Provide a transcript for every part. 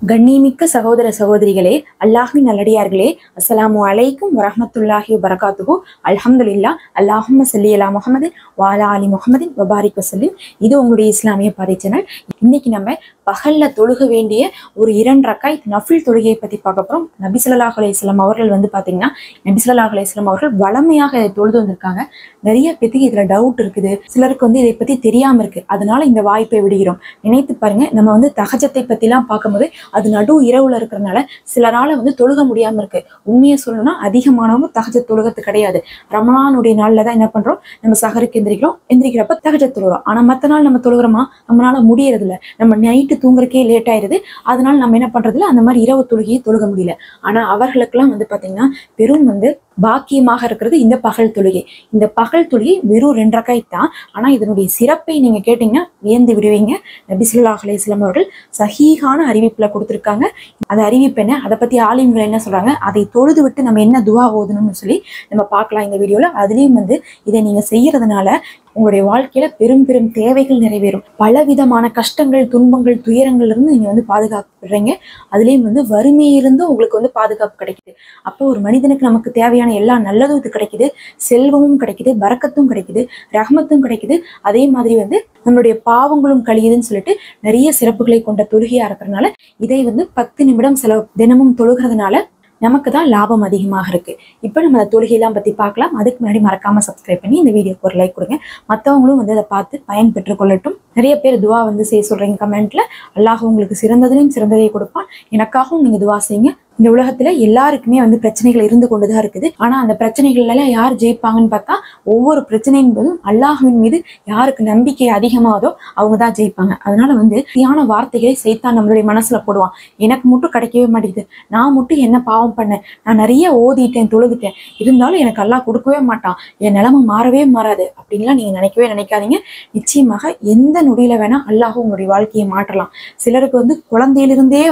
கண்ணியமிக்க சகோதர சகோதரிகளே, அல்லாஹ்வின் நல்லடியார்களே, அஸ்ஸலாமு அலைக்கும் வரஹ்மத்துல்லாஹி வபரகாத்துஹு. அல்ஹம்துலில்லாஹ். அல்லாஹும்ம ஸல்லி அலா முஹம்மதின் வ அலா ஆலி முஹம்மதின் வ பாரிக் வஸல்லிம். இது உங்களுடைய இஸ்லாமிய பாதை சேனல். இன்னைக்கு நம்ம பகல்ல தொழுக வேண்டிய ஒரு 2 ரக்காத் நஃபில் தொழுகையை பத்தி பார்க்க போறோம். நபி ஸல்லல்லாஹு அலைஹி வஸல்லம் அவர்கள் பாத்தீங்கன்னா, நபி ஸல்லல்லாஹு அலைஹி வஸல்லம் அவர்கள் வளமையாக தொழுது வந்திருக்காங்க. நிறைய பேருக்கு இதுல டவுட் இருக்குது, சிலருக்கு இதை பத்தி தெரியாம இருக்கு. அதனால இந்த வாய்ப்பை விடுகிறோம். நினைத்து பாருங்க, நம்ம தஹஜத்தை பத்திலாம் பார்க்கும்போது அது நடு இரவுல இருக்கிறதுனால சிலரால தொழுக முடியாம இருக்கு. உண்மையை சொல்லணும்னா அதிகமானவங்க தஹஜத் தொழுகிறது கிடையாது. ரமலானுடைய நாள்ல தான் என்ன பண்றோம், நம்ம சஹருக்கு எந்திரிக்கிறப்ப தஹஜத் தொழுகிறோம். ஆனா மத்த நாள் நம்ம தொழுகிறோமா, நம்மளால முடியறது இல்ல. நம்ம நைட்டு தூங்குறக்கே லேட் ஆயிருது. அதனால நம்ம என்ன பண்றது இல்ல, அந்த மாதிரி இரவு தொழுகையை தொழுக முடியல. ஆனா அவர்களுக்கெல்லாம் பாத்தீங்கன்னா பெரும் பாக்கியமாக இருக்கிறது இந்த பகல் தொழுகை. இந்த பகல் தொழுகை வெறும் 2 ரக்காத் தான். ஆனா இதனுடைய சிறப்பை நீங்க கேட்டீங்கன்னா வியந்து விடுவீங்க. நபி ஸல்லல்லாஹு அலைஹி வஸல்லம் அவர்கள் சஹீஹான அறிவிப்புல கொடுத்திருக்காங்க. அந்த அறிவிப்பு என்ன, அதை பத்தி ஆலிம்கள் என்ன சொல்றாங்க, அதை தொழுது விட்டு நம்ம என்ன துவா ஓதணும்னு சொல்லி நம்ம பார்க்கலாம் இந்த வீடியோல. அதுலயும் இதை நீங்க செய்யறதுனால உங்களுடைய வாழ்க்கையில பெரும் பெரும் தேவைகள் நிறைவேறும். பல விதமான கஷ்டங்கள், துன்பங்கள், துயரங்கள்ல இருந்து நீங்க பாதுகாக்கப்படுறீங்க. அதுலயும் வறுமையிலிருந்து உங்களுக்கு பாதுகாப்பு கிடைக்குது. அப்போ ஒரு மனிதனுக்கு நமக்கு தேவையான எல்லா நல்லதும் கிடைக்குது, செல்வமும் கிடைக்குது, பரக்கத்தும் கிடைக்குது, ரஹ்மத்தும் கிடைக்குது. அதே மாதிரி நம்மளுடைய பாவங்களும் கழியுதுன்னு சொல்லிட்டு நிறைய சிறப்புகளை கொண்ட தொழுகையா இருக்கிறதுனால இதை 10 நிமிடம் தினமும் தொழுகிறதுனால நமக்கு தான் லாபம் அதிகமாக இருக்கு. இப்போ நம்ம அந்த தொழுகையெல்லாம் பத்தி பார்க்கலாம். அதுக்கு முன்னாடி மறக்காம சப்ஸ்கிரைப் பண்ணி இந்த வீடியோக்கு ஒரு லைக் கொடுங்க. மற்றவங்களும் அதை பார்த்து பயன் பெற்றுக் கொள்ளட்டும். நிறைய பேர் துவா செய்ய சொல்றீங்க கமெண்ட்ல. அல்லாஹ் உங்களுக்கு சிறந்ததிலையும் சிறந்ததை கொடுப்பான். எனக்காகவும் நீங்க துவா செய்யுங்க. இந்த உலகத்துல எல்லாருக்குமே பிரச்சனைகள் இருந்து கொண்டுதான் இருக்குது. ஆனா அந்த பிரச்சனைகள் எல்லாம் யார் ஜெயிப்பாங்கன்னு பார்த்தா, ஒவ்வொரு பிரச்சனையின் போதும் அல்லாஹ்வின் மீது யாருக்கு நம்பிக்கை அதிகமாகதோ அவங்க தான் ஜெயிப்பாங்க. அதனால சரியான வார்த்தைகளை சைத்தான் நம்மளுடைய மனசுல போடுவான். எனக்கு மட்டும் கிடைக்கவே மாட்டேங்குது, நான் மட்டும் என்ன பாவம் பண்ணேன், நான் நிறைய ஓதிட்டேன், தொழுதுட்டேன், இருந்தாலும் எனக்கு அல்லாஹ் கொடுக்கவே மாட்டான், என் நிலைமை மாறவே மாறாது அப்படின்லாம் நீங்க நினைக்கவே நினைக்காதீங்க. நிச்சயமாக எந்த நொடியில வேணா அல்லாஹ் உங்களுடைய வாழ்க்கையை மாற்றலாம். சிலருக்கு குழந்தையிலிருந்தே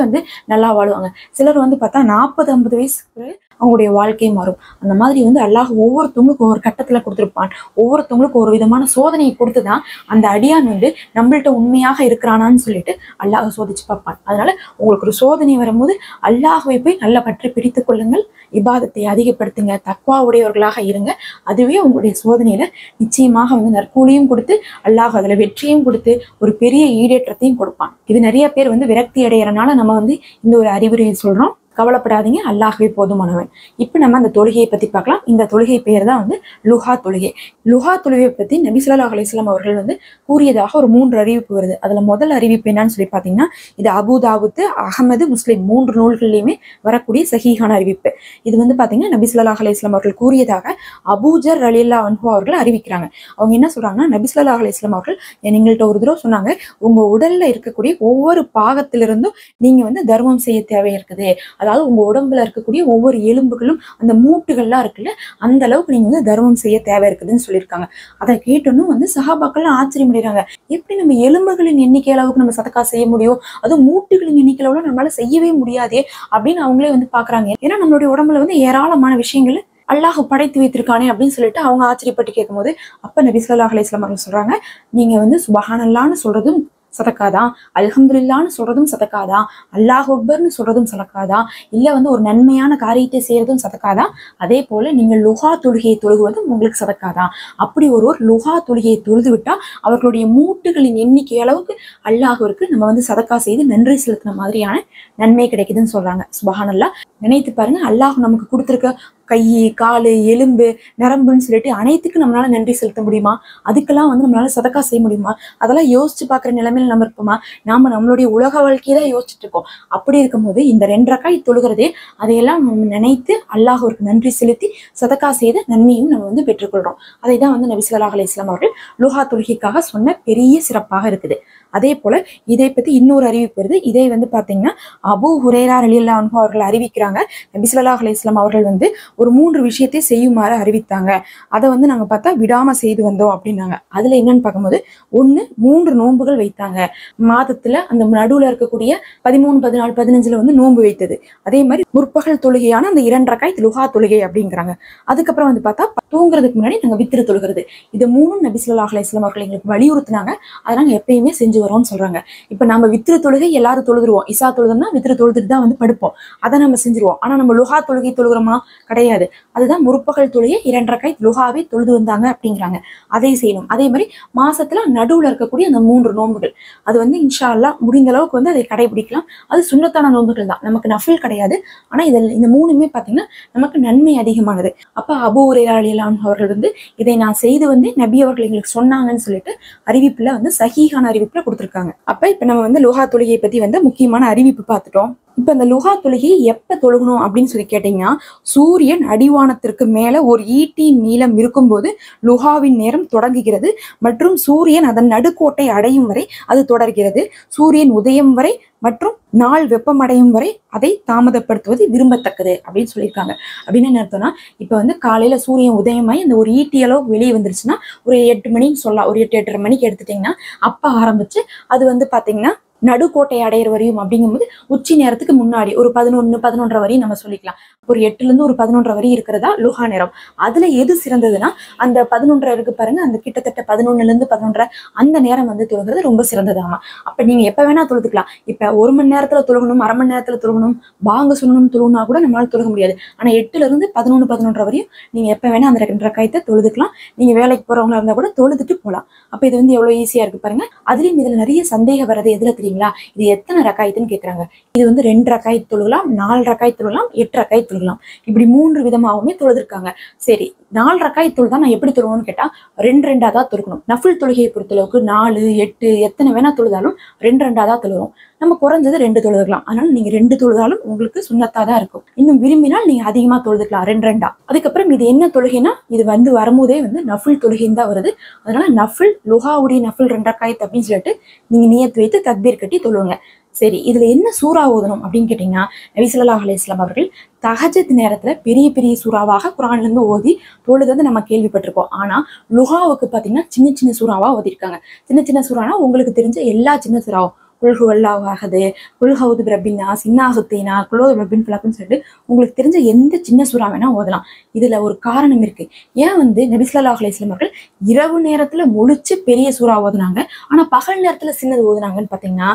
நல்லா வாழுவாங்க. சிலர் 40-50 வயசுக்கு அவங்களுடைய வாழ்க்கை மாறும். அந்த மாதிரி அல்லாஹ் ஒவ்வொருத்தவங்களுக்கும் ஒவ்வொரு கட்டத்துல கொடுத்திருப்பான். ஒவ்வொருத்தவங்களுக்கும் ஒரு விதமான சோதனையை கொடுத்துதான் அந்த அடியான் நம்மள்ட்ட உண்மையாக இருக்கிறானான்னு சொல்லிட்டு அல்லாஹ் சோதிச்சு பார்ப்பான். அதனால உங்களுக்கு ஒரு சோதனை வரும்போது அல்லாஹ்வை போய் நல்லா பற்றி பிடித்துக் கொள்ளுங்கள். இபாதத்தை அதிகப்படுத்துங்க, தக்வா உடையவர்களாக இருங்க. அதுவே உங்களுடைய சோதனையில நிச்சயமாக நற்கூலியும் கொடுத்து அல்லாஹ் அதுல வெற்றியும் கொடுத்து ஒரு பெரிய ஈடேற்றத்தையும் கொடுப்பான். இது நிறைய பேர் விரக்தி அடையறனால நம்ம இந்த ஒரு அறிவுரையை சொல்றோம். கவலைப்படாதீங்க, அல்லாஹ்வே போதுமானவன். இப்ப நம்ம அந்த தொழுகையை பத்தி பார்க்கலாம். இந்த தொழுகை பெயர் தான் லுஹா தொழுகை. லுஹா தொழுகையை பத்தி நபி ஸல்லல்லாஹு அலைஹி வஸல்லம் அவர்கள் கூறியதாக ஒரு 3 அறிவிப்பு வருது. அதுல முதல் அறிவிப்பு என்னன்னு சொல்லி பாத்தீங்கன்னா, இது அபூ தாவூத், அஹ்மது, முஸ்லிம் 3 நூல்கள்லயுமே வரக்கூடிய சஹீஹான அறிவிப்பு. இது பாத்தீங்கன்னா நபி ஸல்லல்லாஹு அலைஹி வஸல்லம் அவர்கள் கூறியதாக அபூஜர் ரலியல்லாஹு அன்ஹு அவர்கள் அறிவிக்கிறாங்க. அவங்க என்ன சொல்றாங்கன்னா, நபி ஸல்லல்லாஹு அலைஹி வஸல்லம் அவர்கள் எங்கள்கிட்ட ஒரு தடவை சொன்னாங்க, உங்க உடல்ல இருக்கக்கூடிய ஒவ்வொரு பாகத்திலிருந்தும் நீங்க தர்மம் செய்ய தேவை இருக்குது. அதாவது உங்க உடம்புல இருக்கக்கூடிய ஒவ்வொரு எலும்புகளும், அந்த மூட்டுகள்லாம் இருக்குல்ல, அந்த அளவுக்கு நீங்க தர்மம் செய்ய தேவை இருக்குதுன்னு சொல்லியிருக்காங்க. அதை கேட்டோன்னு சஹாபாக்கள்லாம் ஆச்சரியம் அடைகிறாங்க. எப்படி நம்ம எலும்புகளின் எண்ணிக்கை அளவுக்கு நம்ம சதக்கா செய்ய முடியும், அதுவும் மூட்டுகளின் எண்ணிக்கை அளவுல நம்மளால செய்யவே முடியாதே அப்படின்னு அவங்களே பாக்குறாங்க. ஏன்னா நம்மளுடைய உடம்புல ஏராளமான விஷயங்கள் அல்லாஹ் படைத்து வைத்திருக்கானே அப்படின்னு சொல்லிட்டு அவங்க ஆச்சரியப்பட்டு கேட்கும் போது, அப்ப நபி ஸல்லல்லாஹு அலைஹி வஸல்லம் அவர்கள் சொல்றாங்க, நீங்க சுபஹானல்லாஹ்னு சொல்றதும் சதக்காதான், அல்ஹம்துலில்லாஹ்னு சொல்றதும் சதக்காதான், அல்லாஹ் அக்பர்னு சொல்றதும் சதக்காதான், இல்ல ஒரு நன்மையான காரியத்தை செய்யறதும் சதக்காதான். அதே போல நீங்கள் லுஹா தொழுகையை தொழுகுவதும் உங்களுக்கு சதக்காதான். அப்படி ஒருவர் லுஹா தொழுகையை தொழுது விட்டா அவர்களுடைய மூட்டுகளின் எண்ணிக்கை அளவுக்கு அல்லாஹ்விற்கு நம்ம சதக்கா செய்து நன்றி செலுத்தின மாதிரியான நன்மை கிடைக்குதுன்னு சொல்றாங்க. சுபஹானல்லாஹ். நினைத்து பாருங்க, அல்லாஹ் நமக்கு கொடுத்திருக்க கை, காலு, எலும்பு, நரம்புன்னு சொல்லிட்டு அனைத்துக்கும் நம்மளால நன்றி செலுத்த முடியுமா? அதுக்கெல்லாம் நம்மளால சதக்கா செய்ய முடியுமா? அதெல்லாம் யோசிச்சு பாக்குற நிலைமையில நம்ம இருப்போமா? நாம நம்மளுடைய உலக வாழ்க்கையை தான் யோசிச்சுட்டு இருக்கோம். அப்படி இருக்கும்போது இந்த 2 ரக்காத் தொழுகிறதே அதையெல்லாம் நம்ம நினைத்து அல்லாஹ்விற்கு நன்றி செலுத்தி சதக்கா செய்த நன்மையும் நம்ம பெற்றுக்கொள்றோம். அதை தான் நபி ஸல்லல்லாஹு அலைஹி வஸல்லம் அவர்கள் லுஹா தொழுகைக்காக சொன்ன பெரிய சிறப்பாக இருக்குது. அதே போல இதை பத்தி இன்னொரு அறிவிப்பு வருது. இதை பாத்தீங்கன்னா அபூ ஹுரைரா ரலியல்லாஹு அன்ஹு அவர்கள் அறிவிக்கிறாங்க. நபி ஸல்லல்லாஹு அலைஹி வஸல்லம் அவர்கள் ஒரு 3 விஷயத்தை செய்யுமாறு அறிவித்தாங்க. அதை நாங்க பார்த்தா விடாம செய்து வந்தோம் அப்படின்னாங்க. அதுல என்னன்னு பார்க்கும்போது, 1 3 நோன்புகள் வைத்தாங்க. மாதத்துல அந்த நடுவுல இருக்கக்கூடிய 13, 14, 15ல நோன்பு வைத்தது. அதே மாதிரி முற்பகல் தொழுகையான அந்த 2 ரக்காத் லுஹா தொழுகை அப்படிங்கிறாங்க. அதுக்கப்புறம் பார்த்தா தூங்குறதுக்கு முன்னாடி நாங்க வித்திரு தொழுகிறது. இது 3 நபி ஸல்லல்லாஹு அலைஹி வஸல்லம் அவர்கள் எங்களுக்கு வலியுறுத்தினாங்க. அதை நாங்க எப்பயுமே செஞ்சு வரோம்னு சொல்றாங்க. இப்ப நம்ம வித்ரு தொழுகை எல்லாரும் தொழுதுருவோம். இசா தொழுதுன்னா வித்ரு தொழுதுட்டு தான் வந்து படுப்போம். அதை நம்ம செஞ்சிருவோம். ஆனா நம்ம லுஹா தொழுகை தொழுகிறோமா? கிடையாது. அதுதான் முற்பகல் தொழுகை 2 ரக்காத் லுஹாவை தொழுது வந்தாங்க அப்படிங்கிறாங்க. அதை செய்யணும். அதே மாதிரி மாசத்துல நடுவுல இருக்கக்கூடிய அந்த 3 நோன்புகள் அது வந்து இன்ஷா அல்லாஹ் முடிந்த அளவுக்கு வந்து அதை கடைபிடிக்கலாம். அது சுன்னத்தான நோன்புகள் தான், நமக்கு நஃபில் கிடையாது. ஆனா இந்த 3மே பாத்தீங்கன்னா நமக்கு நன்மை அதிகமானது. அப்ப அபூ ஹுரைரா ரலியல்லாஹு அன்ஹு அவர்கள் வந்து இதை நான் செய்து வந்து நபி அவர்கள் எங்களுக்கு சொன்னாங்கன்னு சொல்லிட்டு அறிவிப்புல வந்து சஹீஹான அறிவிப்புல கொடுத்திருக்காங்க. இப்ப நம்ம வந்து லுஹா தொழுகையை பத்தி வந்து முக்கியமான அறிவிப்பு பார்த்துட்டோம். இப்ப இந்த லுஹா தொழுகையை எப்ப தொழுகணும் அப்படின்னு சொல்லி கேட்டீங்கன்னா, சூரியன் அடிவானத்திற்கு மேல ஒரு ஈட்டியின் நீளம் இருக்கும்போது லுஹாவின் நேரம் தொடங்குகிறது மற்றும் சூரியன் அதன் நடுக்கோட்டை அடையும் வரை அது தொடர்கிறது. சூரியன் உதயம் வரை மற்றும் நாள் வெப்பமடையும் வரை அதை தாமதப்படுத்துவது விரும்பத்தக்கது அப்படின்னு சொல்லியிருக்காங்க. அப்படின்னு என்ன அர்த்தம்னா, இப்ப வந்து காலையில சூரியன் உதயமாயி அந்த ஒரு ஈட்டி அளவு வெளியே வந்துருச்சுன்னா ஒரு 8 மணின்னு சொல்லலாம், ஒரு 8-8:30 மணிக்கு எடுத்துட்டீங்கன்னா அப்ப ஆரம்பிச்சு அது வந்து பாத்தீங்கன்னா நடுக்கோட்டை அடையிற வரையும் அப்படிங்கும்போது உச்சி நேரத்துக்கு முன்னாடி ஒரு 11-11:30 வரையும் நம்ம சொல்லிக்கலாம். ஒரு 8ல இருந்து ஒரு 11:30 வரையும் இருக்கிறதா லுஹா நேரம். அதுல எது சிறந்ததுன்னா அந்த 11:30 இருக்கு பாருங்க, அந்த கிட்டத்தட்ட 11ல இருந்து 11:30 அந்த நேரம் வந்து தொழுகிறது ரொம்ப சிறந்ததாமா. அப்ப நீங்க எப்ப வேணா தொழுதுக்கலாம். இப்ப 1 மணி நேரத்துல தொழுகணும், அரை மணி நேரத்துல தொழுகணும், பாங்க சொல்லணும் தொழுனா கூட நம்மளால தொழுக முடியாது. ஆனா 8ல இருந்து 11-11:30 வரையும் நீங்க எப்ப வேணா அந்த 2 ரக்காயத்தை தொழுதுக்கலாம். நீங்க வேலைக்கு போறவங்களா இருந்தா கூட தொழுதுட்டு போலாம். அப்ப இது வந்து எவ்வளவு ஈஸியா இருக்கு பாருங்க. அதுலயும் இதுல நிறைய சந்தேகம் வர்றது எதுல தெரியுங்களா? இது எத்தனை ரக்காயத்துன்னு கேக்குறாங்க. இது வந்து 2 ரக்காயத் தொழுகலாம், 4 ரக்காயத் தொழுகலாம், 8 ரக்காயத் தொழுகலாம். இப்படி 3 விதமாகவுமே தொழுதிருக்காங்க. சரி, 4 ரக்காயத் தொழுதா நான் எப்படி தொழுவோம்னு கேட்டா 2-2 தான் தொழுகணும். நஃபில் தொழுகையை பொறுத்தளவுக்கு 4, 8 எத்தனை வேணா தொழுதாலும் 2-2 தான் தொழுவோம். நம்ம குறைஞ்சது 2 தொழுதுக்கலாம். அதனால நீங்க 2 தொழுதாலும் உங்களுக்கு சுன்னத்தா தான் இருக்கும். இன்னும் விரும்பினால் நீங்க அதிகமா தொழுதுக்கலாம் 2-2. அதுக்கப்புறம் இது என்ன தொழுகைனா, இது வந்து வரும்போதே வந்து நஃபில் தொழுகைன்னு தான் வருது. அதனால நஃபில் லுஹாவுடைய நஃபில் 2 ரக்காயத் அப்படின்னு சொல்லிட்டு நீங்க நியத் வைத்து தக்பீர் கட்டி தொழுவுங்க. சரி, இதுல என்ன சூறா ஓதணும் அப்படின்னு கேட்டீங்கன்னா, நபி ஸல்லல்லாஹு அலைஹி வஸல்லம் அவர்கள் தஹஜ்ஜத் நேரத்துல பெரிய பெரிய சூறாவாக குர்ஆன்ல இருந்து ஓதி தொழுது நம்ம கேள்விப்பட்டிருக்கோம். ஆனா லுஹாவுக்கு பாத்தீங்கன்னா சின்ன சின்ன சூறாவா ஓதிருக்காங்க. சின்ன சின்ன சூறானா உங்களுக்கு தெரிஞ்ச எல்லா சின்ன சூறாவும் குல்ஹு அல்லாஹு அஹது, குல் ஹவுது பிரப்பின் நாஸ், இன்னா ஹுத்தைனா, குல் ஹவுது பிரப்பின் ஃபலக்னு சொல்லிட்டு உங்களுக்கு தெரிஞ்ச எந்த சின்ன சூறா வேணா ஓதலாம். இதுல ஒரு காரணம் இருக்கு. ஏன் வந்து நபி ஸல்லல்லாஹு அலைஹி வஸல்லம் அவர்கள் இரவு நேரத்துல முழிச்சு பெரிய சூறா ஓதுனாங்க, ஆனா பகல் நேரத்துல சின்னது ஓதுனாங்கன்னு பாத்தீங்கன்னா,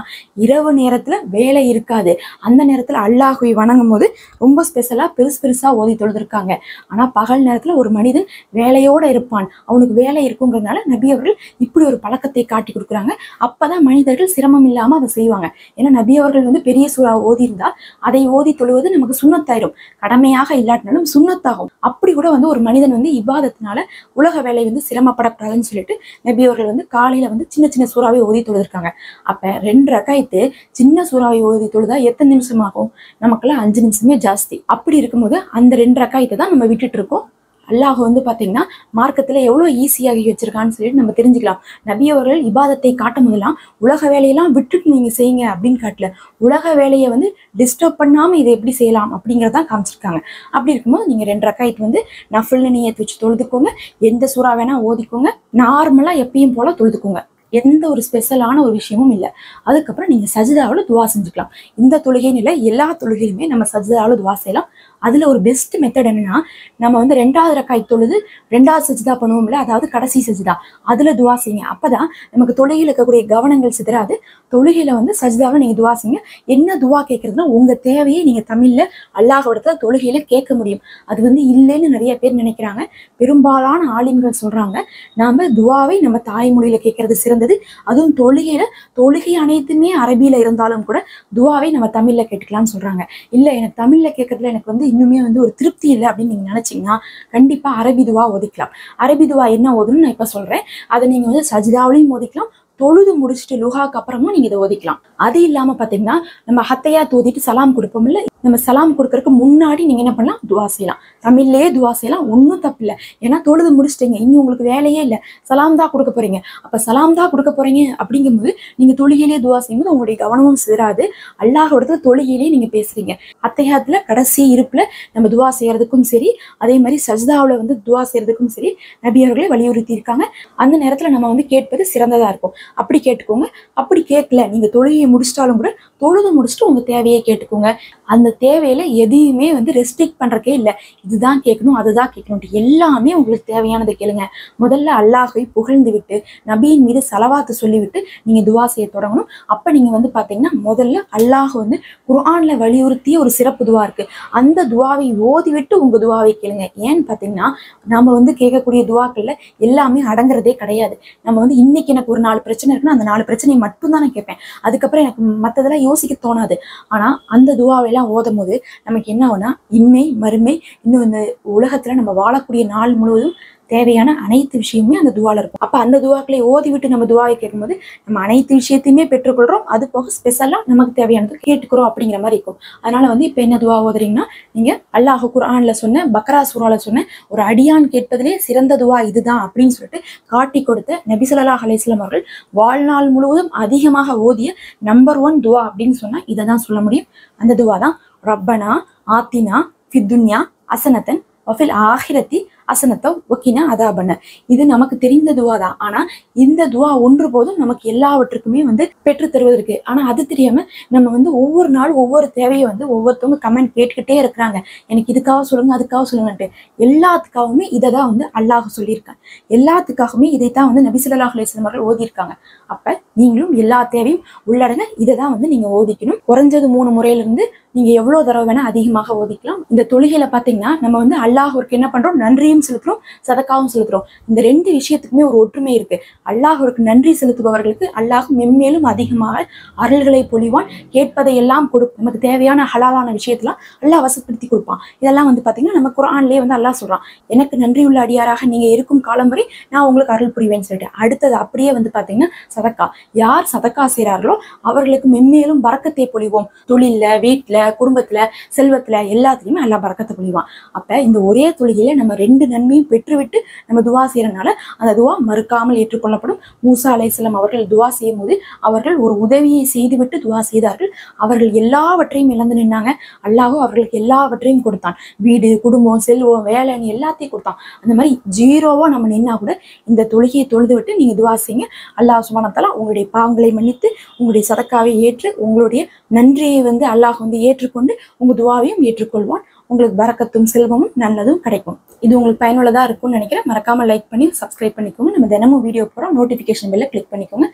இரவு நேரத்துல வேலை இருக்காது. அந்த நேரத்துல அல்லாஹ்வை வணங்கும் போது ரொம்ப ஸ்பெஷலா பெருசா ஓதி தொழுதிருக்காங்க. ஆனா பகல் நேரத்துல ஒரு மனிதன் வேலையோட இருப்பான், அவனுக்கு வேலை இருக்குங்கிறதுனால நபி அவர்கள் இப்படி ஒரு பழக்கத்தை காட்டி கொடுக்குறாங்க. அப்பதான் மனிதர்கள் சிரமம் இல்லாம அதை செய்வாங்க. ஏன்னா நபி அவர்கள் வந்து பெரிய சூறா ஓதி இருந்தா அதை ஓதி தொழுவது நமக்கு சுன்னத்தாயிரும். கடமையாக இல்லாட்டினாலும் சுன்னத்தாகும். அப்படி கூட வந்து ஒரு மனிதன் வந்து இபாதத்தினால உலக வேலை வந்து சிரமப்படக்கூடாதுன்னு சொல்லிட்டு நபி அவர்கள் வந்து காலையில வந்து சின்ன சின்ன சூறாவை ஓதி தொழுதிருக்காங்க. அப்ப 2 ரக்காயத்து சின்ன சூறாவை ஓதி தொழுதா எத்தனை நிமிஷம் ஆகும்? நமக்கெல்லாம் 5 நிமிஷமே ஜாஸ்தி. அப்படி இருக்கும்போது அந்த 2 ரக்காயத்தை தான் நம்ம விட்டுட்டு இருக்கோம். அல்லாஹ் வந்து பாத்தீங்கன்னா மார்க்கத்துல எவ்வளவு ஈஸியாகி வச்சிருக்கான்னு சொல்லிட்டு நம்ம தெரிஞ்சுக்கலாம். நபி அவர்கள் இபாதத்தை காட்டும் போதெல்லாம் உலக வேலையெல்லாம் விட்டுட்டு நீங்க செய்யுங்க அப்படின்னு காட்டல, உலக வேலையை வந்து டிஸ்டர்ப் பண்ணாம இதை எப்படி செய்யலாம் அப்படிங்கறதான் காமிச்சிருக்காங்க. அப்படி இருக்கும்போது நீங்க 2 ரக்காயத் வந்து நஃபில்னு நியத் வச்சு தொழுதுக்கோங்க. எந்த சூறா வேணா ஓதிக்கோங்க. நார்மலா எப்பயும் போல தொழுதுக்கோங்க. எந்த ஒரு ஸ்பெஷலான ஒரு விஷயமும் இல்லை. அதுக்கப்புறம் நீங்க சஜிதாவில் துவா செஞ்சுக்கலாம். இந்த தொழுகைன்னு இல்லை, எல்லா தொழுகையுமே நம்ம சஜிதாவில் துவா செய்யலாம். அதுல ஒரு பெஸ்ட் மெத்தட் என்னன்னா, நம்ம வந்து 2வது ரக்காயத் தொழுது 2வது சஜிதா பண்ணுவோம்ல, அதாவது கடைசி சஜிதா, அதுல துவா செய்யுங்க. அப்பதான் நமக்கு தொழுகையில இருக்கக்கூடிய கவனங்கள் சிதறாது. தொழுகையில வந்து சஜிதாவில் நீங்க துவா செய்யுங்க. என்ன துவா கேட்கறதுன்னா, உங்க தேவையை நீங்க தமிழ்ல அல்லாஹ்விடத்துல தொழுகையில கேட்க முடியும். அது வந்து இல்லைன்னு நிறைய பேர் நினைக்கிறாங்க. பெரும்பாலான ஆலிம்கள் சொல்றாங்க, நாம துவாவை நம்ம தாய்மொழியில கேட்கறது சிறந்தது. அதுவும் தொழுகை அனைத்துமே அரபியில இருந்தாலும் கூட துவாவை நம்ம தமிழ்ல கேட்டுக்கலாம்னு சொல்றாங்க. இல்ல எனக்கு தமிழ்ல கேட்கறதுல எனக்கு வந்து இன்னுமே வந்து ஒரு திருப்தி இல்லை அப்படின்னு நீங்க நினைச்சீங்கன்னா கண்டிப்பா அரபி துவா ஓதிக்கலாம். அரபி துவா என்ன ஓதுன்னு நான் இப்ப சொல்றேன். அதை நீங்க வந்து சஜிதாவிலையும் ஓதிக்கலாம், தொழுது முடிச்சுட்டு லுஹாக்கு அப்புறமும் நீங்க இதை ஓதிக்கலாம். அது இல்லாம பாத்தீங்கன்னா நம்ம ஹத்தையா தோதிட்டு சலாம் கொடுப்போம்ல, நம்ம சலாம் கொடுக்கறதுக்கு முன்னாடி நீங்க என்ன பண்ணலாம், துவா செய்யலாம். தமிழ்லயே துவா செய்யலாம், ஒன்றும் தப்பு இல்லை. ஏன்னா தொழுது முடிச்சிட்டீங்க, இன்னும் உங்களுக்கு வேலையே இல்லை, சலாம் தான் கொடுக்க போறீங்க. அப்ப சலாம் தான் கொடுக்க போறீங்க அப்படிங்கும்போது நீங்க தொழுகையிலேயே துவா செய்யும்போது உங்களுடைய கவனமும் சிதறாது. அல்லாஹ்விடத்துல தொழுகையிலேயே நீங்க பேசுறீங்க. அத்தையாத்துல கடைசி இருப்புல நம்ம துவா செய்யறதுக்கும் சரி, அதே மாதிரி சஜ்தாவுல வந்து துவா செய்யறதுக்கும் சரி நபி அவர்களே வலியுறுத்தி இருக்காங்க. அந்த நேரத்துல நம்ம வந்து கேட்பது சிறந்ததா இருக்கும். அப்படி கேட்டுக்கோங்க. அப்படி கேட்கல, நீங்க தொழுகையை முடிச்சிட்டாலும் கூட தொழுது முடிச்சுட்டு உங்க தேவையை கேட்டுக்கோங்க. அந்த தேவையில எதையுமே வந்து ரெஸ்ட்ரிக்ட் பண்றக்கே இல்லை. இதுதான் கேட்கணும், அதுதான் கேட்கணும், எல்லாமே உங்களுக்கு தேவையானதை கேளுங்க. முதல்ல அல்லாஹை புகழ்ந்து விட்டு நபியின் மீது சலவாத்து சொல்லிவிட்டு நீங்க துவா செய்ய தொடங்கணும். அப்ப நீங்க வந்து பாத்தீங்கன்னா முதல்ல அல்லாஹ் வந்து குர்ஆன்ல வலியுறுத்திய ஒரு சிறப்பு துவா இருக்கு. அந்த துவாவை ஓதி விட்டு உங்க துவாவை கேளுங்க. ஏன்னு பாத்தீங்கன்னா நம்ம வந்து கேட்கக்கூடிய துவாக்கள்ல எல்லாமே அடங்குறதே கிடையாது. நம்ம வந்து இன்னைக்கு எனக்கு ஒரு 4 பிரச்சனை இருக்குன்னா அந்த 4 பிரச்சனையை மட்டும் தான் நான் கேட்பேன். அதுக்கப்புறம் எனக்கு மற்றதெல்லாம் யோசிக்க தோணாது. ஆனா அந்த துவாவையெல்லாம் ஓதும் போது நமக்கு என்ன ஆகும்னா இன்மை மறுமை இன்னும் இந்த உலகத்துல நம்ம வாழக்கூடிய நாள் முழுவதும் தேவையான அனைத்து விஷயமுமே அந்த துவால இருக்கும். அப்ப அந்த துவாக்களை ஓதி விட்டு நம்ம துவாவை கேட்கும்போது நம்ம அனைத்து விஷயத்தையுமே பெற்றுக்கொள்றோம். அது போக ஸ்பெஷலா நமக்கு தேவையானது கேட்டுக்கிறோம் அப்படிங்கிற மாதிரி இருக்கும். அதனால வந்து இப்ப என்ன துவா ஓதுறீங்கன்னா நீங்க அல்லாஹ் குர்ஆன்ல சொன்ன பக்ரா சூரால சொன்ன ஒரு அடியான் கேட்பதிலே சிறந்த துவா இதுதான் அப்படின்னு சொல்லிட்டு காட்டி கொடுத்த நபி ஸல்லல்லாஹு அலைஹி வஸல்லம் அவர்கள் வாழ்நாள் முழுவதும் அதிகமாக ஓதிய நம்பர் 1 துவா அப்படின்னு சொன்னா இதை தான் சொல்ல முடியும். அந்த துவா தான் ரப்பனா ஆத்தினா ஃபித் துன்யா ஹஸனத்தன் வஃபில் ஆஹிரத்தி அசனத்தோ ஒக்கினா அதாபண்ண. இது நமக்கு தெரிந்த துவா தான். ஆனா இந்த துவா ஒன்று போதும் நமக்கு எல்லாவற்றுக்குமே வந்து பெற்று தருவதற்கு. ஆனா அது தெரியாம நம்ம வந்து ஒவ்வொரு நாளும் ஒவ்வொரு தேவையை வந்து ஒவ்வொருத்தவங்க கமெண்ட் கேட்டுக்கிட்டே இருக்கிறாங்க. எனக்கு இதுக்காக சொல்லுங்க அதுக்காக சொல்லுங்கன்ட்டு. எல்லாத்துக்காகவுமே இதை தான் வந்து அல்லாஹ் சொல்லியிருக்காங்க. எல்லாத்துக்காகவுமே இதைத்தான் வந்து நபி ஸல்லல்லாஹு அலைஹி வஸல்லம் அவர்கள் ஓதியிருக்காங்க. அப்ப நீங்களும் எல்லா தேவையும் உள்ளடங்க இதை தான் வந்து நீங்க ஓதிக்கணும். குறைஞ்சது 3 முறையில இருந்து நீங்க எவ்வளவு தடவை வேணா அதிகமாக ஓதிக்கலாம். இந்த தொழுகையில பாத்தீங்கன்னா நம்ம வந்து அல்லாஹ்வுக்கு என்ன பண்றோம், நன்றியும் செலுத்துறோம் சதக்காவும் செலுத்துறோம். இந்த 2 விஷயத்துக்குமே ஒரு ஒற்றுமை இருக்கு. அல்லாஹ்வுக்கு நன்றி செலுத்துபவர்களுக்கு அல்லாஹ் மென்மேலும் அதிகமாக அருள்களை பொழிவான், கேட்பதை எல்லாம் கொடுக்கும். நமக்கு தேவையான ஹலாலான விஷயத்தெல்லாம் அல்லாஹ் வசப்படுத்தி கொடுப்பான். இதெல்லாம் வந்து பாத்தீங்கன்னா நம்ம குர்ஆன்லயே வந்து அல்லாஹ் சொல்றான், எனக்கு நன்றியுள்ள அடியாராக நீங்க இருக்கும் காலம் வரை நான் உங்களுக்கு அருள் புரிவேன்னு சொல்லிட்டு. அடுத்தது அப்படியே வந்து பாத்தீங்கன்னா சதக்கா. யார் சதக்கா செய்யறார்களோ அவர்களுக்கு மென்மேலும் பரக்கத்தை பொழிவோம். தொழில்ல, வீட்டுல, குடும்பத்துல, செல்வத்துல எல்லாத்துலயுமே அல்லாஹ் பரக்கத்தை பொழிவான். அப்ப இந்த ஒரே தொழுகையில நம்ம 2 நன்மையும் பெற்றுவிட்டு நம்ம துவா செய்யறதுனால அந்த துவா மறுக்காமல் ஏற்றுக்கொள்ளப்படும். மூசா அலைஹிஸ்ஸலாம் அவர்கள் துவா செய்யும் போது அவர்கள் ஒரு உதவியை செய்துவிட்டு துவா செய்தார்கள். அவர்கள் எல்லாவற்றையும் இழந்து நின்னாங்க. அல்லாஹ் அவர்களுக்கு எல்லாவற்றையும் கொடுத்தான். வீடு, குடும்பம், செல்வம், வேலைன்னு எல்லாத்தையும் கொடுத்தான். அந்த மாதிரி 0வா நம்ம நின்னா கூட இந்த தொழுகையை தொழுது விட்டு நீங்க துவா செய்யுங்க. அல்லாஹ் சுப்ஹானஹு வ தஆலா உங்களுடைய பாவங்களை மன்னித்து உங்களுடைய சதக்காவை ஏற்று உங்களுடைய நன்றியை வந்து அல்லாஹ் வந்து ஏற்றுக்கொண்டு உங்க துவாவையும் ஏற்றுக்கொள்வான். உங்களுக்கு பரக்கத்தும் செல்வமும் நல்லதும் கிடைக்கும். இது உங்களுக்கு பயனுள்ளதா இருக்கும்னு நினைக்கிறேன். மறக்காம லைக் பண்ணி சப்ஸ்கிரைப் பண்ணிக்கோங்க. நம்ம தினமும் வீடியோ போறோம். நோட்டிபிகேஷன் பெல்ல கிளிக் பண்ணிக்கோங்க.